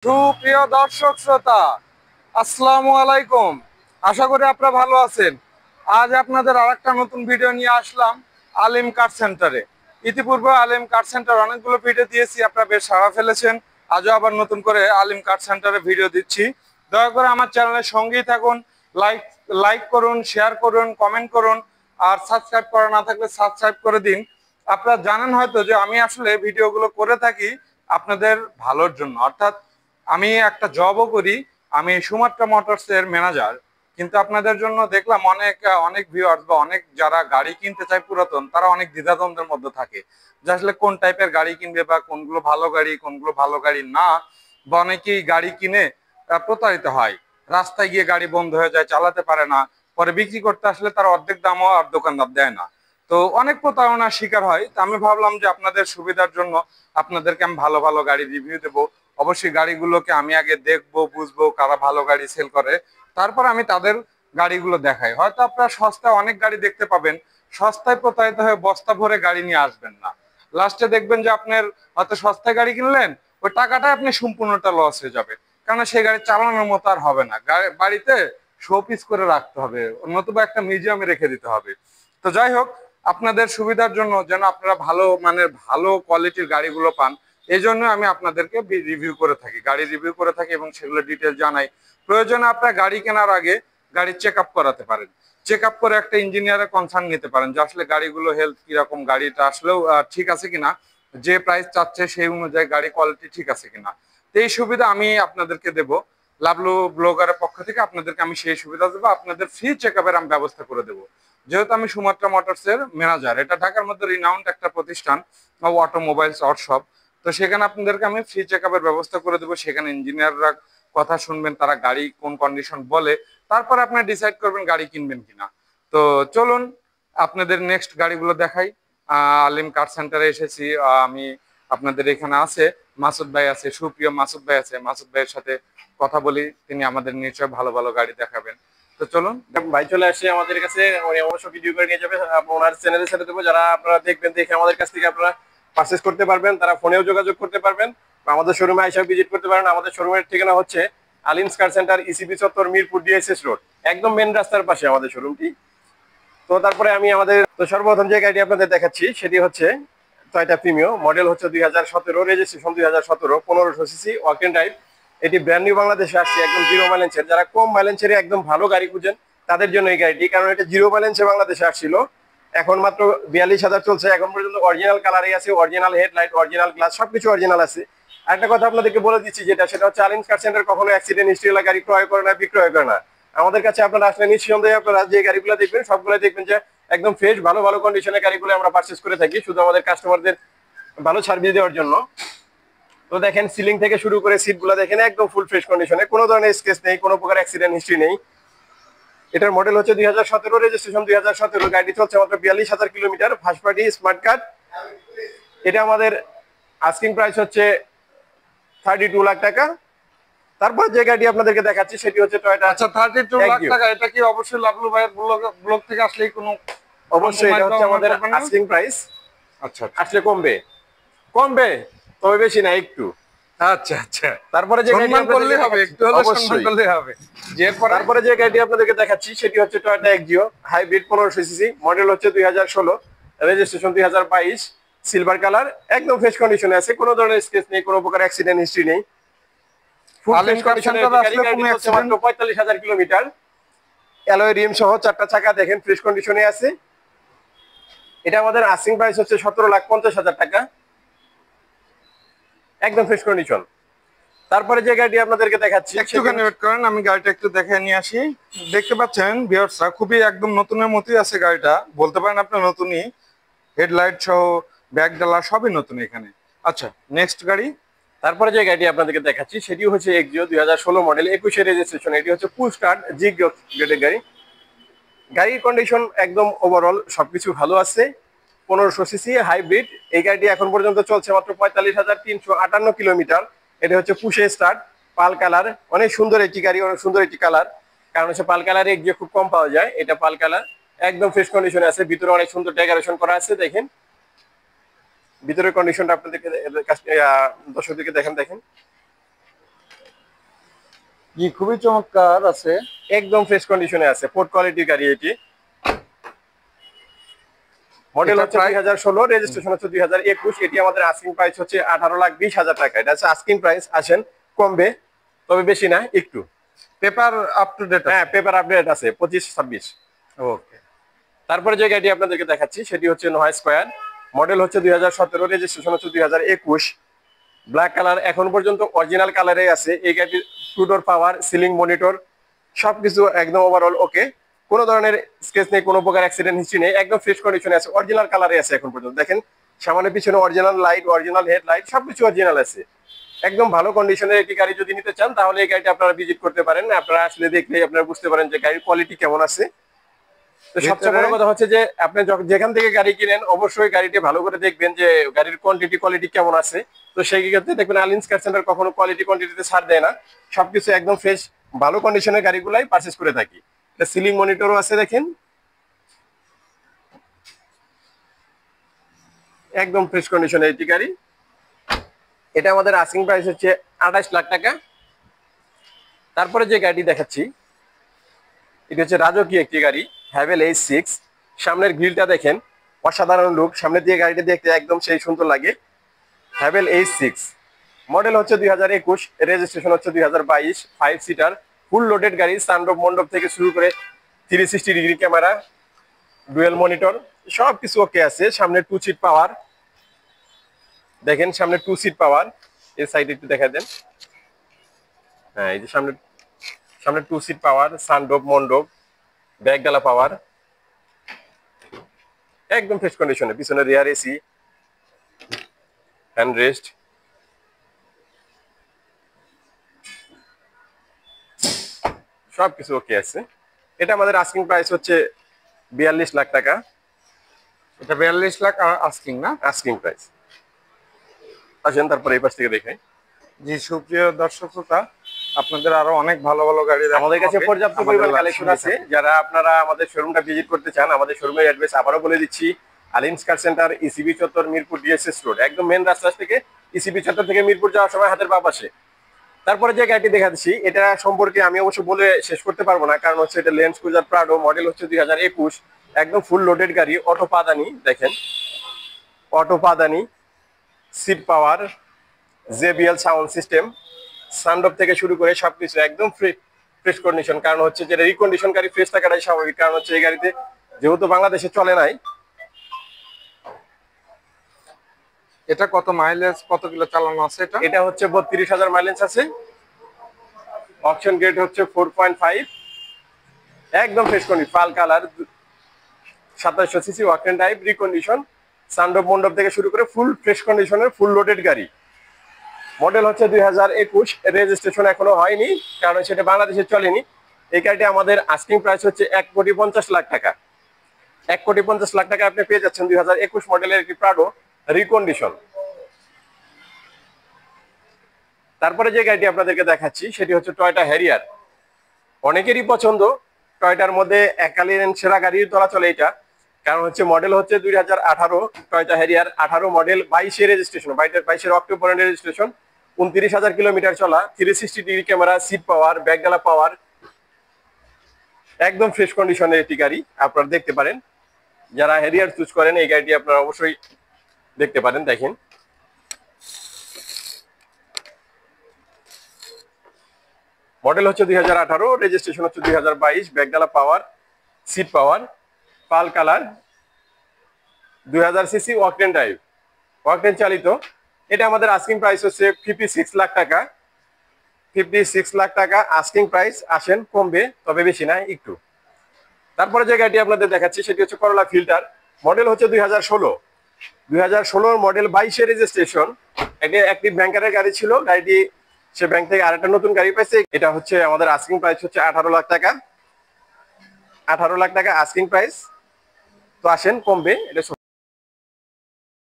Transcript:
সুপ্রিয় দর্শক শ্রোতা, আসসালামু আলাইকুম। আশা করি আপনারা ভালো আছেন। আজ আপনাদের আরেকটা নতুন ভিডিও নিয়ে আসলাম আলিম কার সেন্টারে। ইতিপূর্বে আলিম কার সেন্টার অনেকগুলো ভিডিও দিয়েছি, আপনারা বেশ সাড়া ফেলেছেন। আজও আবার নতুন করে আলিম কার সেন্টারে ভিডিও দিচ্ছি। দয়া করে আমার চ্যানেলের সঙ্গেই থাকুন। লাইক লাইক করুন, শেয়ার করুন, কমেন্ট করুন। আর সাবস্ক্রাইব করা না থাকলে সাবস্ক্রাইব করে দিন। আপনারা জানেন হয়তো যে আমি আসলে ভিডিওগুলো করে থাকি আপনাদের ভালোর জন্য, অর্থাৎ আমি একটা জবও করি। আমি সুমাত্রা মোটরস এর ম্যানেজার। কিন্তু আপনাদের জন্য দেখলাম অনেক অনেক ভিউয়ার্স বা অনেক যারা গাড়ি কিনতে চায় পুরাতন, তারা অনেক দ্বিধাদ্বন্দ্বের মধ্যে থাকে যে আসলে কোন টাইপের গাড়ি কিনবে বা কোনগুলো ভালো গাড়ি কোনগুলো ভালো গাড়ি না। বা অনেকেই গাড়ি কিনে প্রতারিত হয়, রাস্তায় গিয়ে গাড়ি বন্ধ হয়ে যায়, চালাতে পারে না, পরে বিক্রি করতে আসলে তার অর্ধেক দামও আর দোকানদার দেয় না। তো অনেক প্রতারণার শিকার হয়। তো আমি ভাবলাম যে আপনাদের সুবিধার জন্য আপনাদেরকে আমি ভালো ভালো গাড়ি রিভিউ দেবো। অবশ্যই গাড়িগুলোকে আমি আগে দেখবো, বুঝবো কারা ভালো গাড়ি সেল করে, তারপর আমি তাদের গাড়িগুলো দেখাই। হয়তো আপনারা সস্তায় অনেক গাড়ি দেখতে পাবেন, সস্তায় প্রতারিত হয়ে বস্তা ভরে গাড়ি নিয়ে আসবেন না। লাস্টে দেখবেন যে আপনার হয়তো সস্তায় গাড়ি কিনলেন, ওই টাকাটা আপনি সম্পূর্ণটা লস হয়ে যাবে। কারণ সেই গাড়ি চালানোর মতো আর হবে না, বাড়িতে শো পিস করে রাখতে হবে, নতুবা একটা মিউজিয়ামে রেখে দিতে হবে। তো যাই হোক, আপনাদের সুবিধার জন্য যেন আপনারা ভালো মানের ভালো কোয়ালিটির গাড়িগুলো পান, এই জন্য আমি আপনাদেরকে রিভিউ করে থাকি, গাড়ি রিভিউ করে থাকি এবং সেগুলো ডিটেল জানাই। প্রয়োজনে আপনার গাড়ি কেনার আগে গাড়ি চেক আপ করাতে পারেন। চেক আপ করে একটা ইঞ্জিনিয়ারের কনসার্ন নিতে পারেন যে আসলে গাড়িগুলো হেলথ কিরকম, গাড়িটা আসলেও ঠিক আছে কিনা, যে প্রাইস চাচ্ছে সেই অনুযায়ী গাড়ি কোয়ালিটি ঠিক আছে কিনা। তো এই সুবিধা আমি আপনাদেরকে দেব। লাভলু ব্লগারের পক্ষ থেকে আপনাদেরকে আমি সেই সুবিধা দেবো, আপনাদের ফ্রি চেক আপের আমি ব্যবস্থা করে দেবো। যেহেতু আমি সুমাত্রা মোটরস এর ম্যানেজার, এটা ঢাকার মধ্যে রিনাউন্ড একটা প্রতিষ্ঠান, অটোমোবাইলস ওয়ার্কশপ। তো সেখানে আপনাদেরকে আমি ফ্রি চেক আপের ব্যবস্থা করে দেবো। সেখানে ইঞ্জিনিয়াররা কথা শুনবেন, তারা গাড়ি কোন কন্ডিশন বলে, তারপরে আপনি ডিসাইড করবেন গাড়ি কিনবেন কিনা। তো চলুন আপনাদের নেক্সট গাড়িগুলো দেখাই। আলিম কার সেন্টারে এসেছি আমি। আপনাদের এখানে আছে মাসুদ ভাই আছে, সুপ্রিয় মাসুদ ভাই আছে। মাসুদ ভাইয়ের সাথে কথা বলি, তিনি আমাদের নিশ্চয় ভালো ভালো গাড়ি দেখাবেন। তো চলুন। ভাই চলে আসে আমাদের কাছে, উনি অবশ্য ভিডিও করে নিয়ে যাবে, ওনার চ্যানেলের সাথে দেবো। যারা আপনারা দেখবেন, দেখে আমাদের কাছ থেকে আপনারা পারচেস করতে পারবেন, তারা ফোনেও যোগাযোগ করতে পারবেন বা আমাদের শোরুমে আইসা ভিজিট করতে পারেন। আমাদের শোরুমের ঠিকানা হচ্ছে আলিমস কার সেন্টার, ইসিপি চত্বর, মিরপুর ডিএসএস রোড, একদম মেন রাস্তার পাশে আমাদের শোরুমটি। তো তারপরে আমি আমাদের সর্বপ্রথম যে গাড়িটি আপনাদের দেখাচ্ছি সেটি হচ্ছে টয়োটা প্রিমিও, মডেল হচ্ছে 2017, registration 2017, 1500 CC, walk and drive. এটি ব্র্যান্ড নিউ বাংলাদেশে আসছে, একদম জিরো মাইলেজের। যারা কম মাইলেজের একদম ভালো গাড়ি খুঁজেন তাদের জন্য এই গাড়িটি, কারণ এটা জিরো মাইলেজে বাংলাদেশে আসছিল। এখন মাত্র 42,000 চলছে, এখন পর্যন্ত অরিজিনাল কালারই আছে, অরিজিনাল হেডলাইট, অরিজিনাল গ্লাস, সবকিছু অরিজিনাল আছে। আরেকটা কথা আপনাদেরকে বলে দিচ্ছি, সেটা হচ্ছে আলিমস কার সেন্টার কখনো অ্যাক্সিডেন্ট হিস্ট্রি গাড়ি ক্রয় করে না, বিক্রয় করে না। আমাদের কাছে আপনারা আসলে নিঃসন্দেহে আপনারা যে গাড়িগুলো দেখবেন সবগুলো দেখবেন যে একদম ফ্রেশ, ভালো ভালো কন্ডিশনের গাড়িগুলো আমরা পারচেস করে থাকি, শুধু আমাদের কাস্টমারদের ভালো সার্ভিস দেওয়ার জন্য। তো দেখেন, সিলিং থেকে শুরু করে সিটগুলো দেখেন একদম ফুল ফ্রেশ কন্ডিশনে, কোনো ধরনের স্কেচ নেই, কোনো প্রকার অ্যাক্সিডেন্ট হিস্ট্রি নেই। এটার মডেল হচ্ছে 2017, রেজিস্ট্রেশন 2017। গাড়ি চলছে মাত্র 42,000 kilometre, first party smart card. এটা আমাদের আস্কিং প্রাইস হচ্ছে 32 লাখ টাকা। তারপর যে গাড়ি আপনাদেরকে দেখাচ্ছি সেটি হচ্ছে টয়োটা। আচ্ছা, 32 লাখ টাকা, এটা কি অবশ্যই লাভলু ভাইয়ের ব্লগ থেকে আসলেই কোনো অবশ্যই এটা হচ্ছে আমাদের আস্কিং প্রাইস। আচ্ছা আসলে কমবে, কমবে, তবে বেশি না, একটু। আচ্ছা আচ্ছা, তারপরে যে গাড়ি সম্মান আপনাদেরকে করলেই হবে, দেখাচ্ছি, একটু হলে সম্মান অবশ্যই। করলেই হবে। যে তারপরে যে গাড়িটি আপনাদেরকে দেখাচ্ছি সেটি হচ্ছে Toyota Axio, hybrid, 1500 CC, model হচ্ছে 2016, রেজিস্ট্রেশন 2022, সিলভার কালার, একদম ফ্রেশ কন্ডিশনে আছে, কোনো ধরনের স্কেচ নেই, কোনো প্রকার অ্যাক্সিডেন্ট হিস্ট্রি নেই, ফুল আলিম ফ্রেশ কার কন্ডিশনে। সেন্টারে গাড়ি আসলে কোনো গাড়িটি চলছে মাত্র অ্যাক্সিডেন্ট 45,000 কিলোমিটার, অ্যালয় রিম সহ চারটা চাকা দেখেন ফ্রেশ কন্ডিশনে আছে। এটা আমাদের আস্কিং প্রাইস হচ্ছে 17,50,000 টাকা, একদম ফ্রেশ কন্ডিশন। তারপরে যে গাড়িটি আপনাদেরকে দেখাচ্ছি, একটুখানি ওয়েট করেন, আমি গাড়িটা একটু দেখে নিয়ে আসি। দেখতে পাচ্ছেন ভিউয়ার্সরা, খুবই একদম নতুনের মতোই আছে গাড়িটা, বলতে পারেন আপনার নতুনই। হেডলাইট সহ ব্যাক ডালা সবই নতুন এখানে। আচ্ছা, নেক্সট গাড়ি। তারপরে যে গাড়িটি আপনাদেরকে দেখাচ্ছি সেটি হচ্ছে এক্সিও, 2016 মডেল, 21 রেজিস্ট্রেশন। এটি হচ্ছে ফুল স্টার্ট জি গ্রেডের গাড়ি। গাড়ির কন্ডিশন একদম ওভারঅল সবকিছু ভালো আছে। 1500 সিসি, হাইব্রিড। এই গাড়িটি এখন পর্যন্ত চলছে মাত্র 45,358 কিলোমিটার। এটা হচ্ছে পুশে স্টার্ট, পাল কালার, অনেক সুন্দর একটি গাড়ি, অনেক সুন্দর একটি কালার। কারণ হচ্ছে পাল কালারে এক্সিও খুব কম পাওয়া যায়, এটা পাল কালার, একদম ফ্রেশ কন্ডিশনে আছে। ভিতরে অনেক সুন্দর ডেকোরেশন করা আছে, দেখেন ভিতরের কন্ডিশনটা আপনাদেরকে দর্শকদেরকে দেখেন। জি, খুবই চমৎকার আছে। একদম ফ্রেশ কন্ডিশনে আছে, পোর্ট কোয়ালিটির গাড়ি এটি। মডেল এটা হচ্ছে প্রায় 2016, রেজিস্ট্রেশন হচ্ছে 2021। এটি আমাদের আস্কিং প্রাইস হচ্ছে 18,20,000 টাকা। এটা হচ্ছে আস্কিং প্রাইস, আসেন কমবে, তবে বেশি না, একটু। পেপার আপ টু ডেট হ্যাঁ, আছে? পেপার আপডেট আছে 25-26। ওকে। তারপরে যে গাড়িটি আপনাদেরকে দেখাচ্ছি সেটি হচ্ছে নোয়া স্কয়ার। মডেল হচ্ছে 2017, রেজিস্ট্রেশন হচ্ছে 2021। ব্ল্যাক কালার, এখন পর্যন্ত অরিজিনাল কালারে আছে। এই গাড়িটির টু ডোর পাওয়ার, সিলিং মনিটর সবকিছু একদম ওভারঅল ওকে। কোনো ধরনের স্কেচ নেই, কোনো প্রকার অ্যাক্সিডেন্ট হিস্ট্রি নেই, একদম ফ্রেশ কন্ডিশনে আছে, অরিজিনাল কালারে আছে এখন পর্যন্ত। দেখেন সামনে পিছনে অরিজিনাল লাইট, অরিজিনাল হেডলাইট সবকিছু অরিজিনাল আছে। একদম ভালো কন্ডিশনের একটি গাড়ি যদি নিতে চান তাহলে এই গাড়িটা আপনারা ভিজিট করতে পারেন। আপনারা আসলে দেখলেই আপনারা বুঝতে পারেন যে গাড়ির কোয়ালিটি কেমন আছে। তো সবচেয়ে বড় কথা হচ্ছে যে আপনি যেখান থেকে গাড়ি কিনেন অবশ্যই গাড়িটি ভালো করে দেখবেন যে গাড়ির কোয়ান্টিটি কোয়ালিটি কেমন আছে। তো সেই ক্ষেত্রে দেখবেন আলিন্স কার সেন্টার কখনো কোয়ালিটি কোয়ান্টিটিতে ছাড় দেয় না, সবকিছু একদম ফ্রেশ ভালো কন্ডিশনের গাড়িগুলাই পারচেজ করে থাকি। এটা সিলিং মনিটরও আছে, দেখেন একদম ফ্রেশ কন্ডিশনের একটি গাড়ি। এটা আমাদের আস্কিং প্রাইস হচ্ছে 28 লাখ টাকা। তারপরে যে গাড়ি দেখাচ্ছি এটা হচ্ছে রাজকীয় একটি গাড়ি, হ্যাভেল H6। সামনের গ্রিলটা দেখেন, অসাধারণ লুক, সামনের দিয়ে গাড়িটা দেখতে একদম সেই সুন্দর লাগে। হ্যাভেল H6, মডেল হচ্ছে 2021, রেজিস্ট্রেশন হচ্ছে 2022। 5 সিটার, ফুল লোডেড গাড়ি। সানরুফ মন্ডপ থেকে শুরু করে 360 ডিগ্রি ক্যামেরা, ডুয়েল মনিটর সবকিছু ওকে আছে। সামনে 2 সিট পাওয়ার, দেখেন সামনে 2 সিট পাওয়ার। এই সাইডে একটু দেখা দেন। হ্যাঁ, এই যে সামনে সামনে 2 সিট পাওয়ার, সানরুফ মন্ডপ, ব্যাকডালা পাওয়ার, একদম ফ্রেশ কন্ডিশনে। পিছনে রিয়ার এসি, হ্যান্ড রেস্ট সবকিছু ওকে আছে। এটা আমাদের আস্কিং প্রাইস হচ্ছে 42 লাখ টাকা। এটা 42 লাখ আস্কিং না? Asking price. আসেন তারপরে এই পাশ থেকে দেখাই। জি, সুপ্রিয় দর্শক শ্রোতা, আপনাদের আরো অনেক ভালো ভালো গাড়ি দেখানো আমাদের কাছে হবে। পর্যাপ্ত আমাদের পরিমাণ লাইভ কালেকশন শুনে আছে। থাকুন। যারা আপনারা আমাদের শোরুমটা ভিজিট করতে চান, আমাদের শোরুমের অ্যাড্রেস আবারও বলে দিচ্ছি। আলিমস কার সেন্টার, ইসিবি চত্বর, মিরপুর ডিএসএস রোড, একদম মেন রাস্তা থেকে ইসিবি চত্বর থেকে মিরপুর যাওয়ার সময় হাতের বাঁ পাশে। তারপরে যে গাড়িটি দেখাচ্ছি এটা সম্পর্কে আমি অবশ্য বলে শেষ করতে পারবো না, কারণ হচ্ছে এটা ল্যান্ড ক্রুজার প্রাডো, মডেল হচ্ছে 2021। একদম ফুল লোডেড গাড়ি, অটো পাদানি, দেখেন অটো পাদানি, seat power, JBL sound system, sunroof থেকে শুরু করে সবকিছু একদম ফ্রেশ কন্ডিশন। কারণ হচ্ছে যে রিকন্ডিশন গাড়ি ফ্রেশ থাকাটাই স্বাভাবিক, কারণ হচ্ছে এই গাড়িতে যেহেতু বাংলাদেশে চলে নাই। এটা কত মাইলেজ, কত কিলো চালানো আছে এটা? এটা হচ্ছে 32,000 মাইলেজ আছে। অকশন গ্রেড হচ্ছে 4.5, একদম fresh condition, pearl colour, 2700 CC, ওয়াকেন টাইপ, রিকন্ডিশন, সানরুফ মন্ডপ থেকে শুরু করে ফুল ফ্রেশ কন্ডিশনের ফুল লোডেড গাড়ি। মডেল হচ্ছে 2021, রেজিস্ট্রেশন এখনো হয়নি, কারণ সেটা বাংলাদেশে চলেনি। এই গাড়িটি আমাদের আস্কিং প্রাইস হচ্ছে 1,50,00,000 টাকা। 1,50,00,000 টাকা আপনি পেয়ে যাচ্ছেন 2021 মডেলের একটি প্রাডো রিকন্ডিশন। তারপরে যে গাড়িটি আপনাদেরকে দেখাচ্ছি সেটি হচ্ছে টয়োটা হ্যারিয়ার। অনেকেরই পছন্দ, টয়োটার মধ্যে এককালীন সেরা গাড়ির তলা চলে এটা। কারণ হচ্ছে মডেল হচ্ছে 2018, Toyota Harrier 18 model, 22 registration, 22 October registration, 29,000 kilometre চলা, 360 ডিগ্রি ক্যামেরা, সিট পাওয়ার, ব্যাকডালা পাওয়ার, একদম ফ্রেশ কন্ডিশনের একটি গাড়ি আপনারা দেখতে পারেন। যারা হ্যারিয়ার চুজ করেন এই গাড়িটি আপনারা অবশ্যই দেখতে পারেন। দেখেন মডেল হচ্ছে 2018, রেজিস্ট্রেশন হচ্ছে 2022, ব্যাকডালা পাওয়ার, সিট পাওয়ার, পাল কালার, 2000 সিসি, ওয়াকটেন ড্রাইভ, ওয়াকটেন চালিত। এটা আমাদের আস্কিং প্রাইস হচ্ছে 56 লাখ টাকা। 56 লাখ টাকা আস্কিং প্রাইস, আসেন কমবে, তবে বেশি না, একটু। তারপরে যে গাড়িটি আপনাদের দেখাচ্ছি সেটি হচ্ছে করোলা ফিল্টার। মডেল হচ্ছে 2016 মডেল, 22 রেজিস্ট্রেশন। এটি একটি ব্যাংকারের গাড়ি ছিল, গাড়িটি সে ব্যাংক থেকে আরেকটা নতুন গাড়ি পাইছে। এটা হচ্ছে আমাদের আস্কিং প্রাইস হচ্ছে 18 লাখ টাকা। 18 লাখ টাকা আস্কিং প্রাইস, তো আসেন কমবে, এটা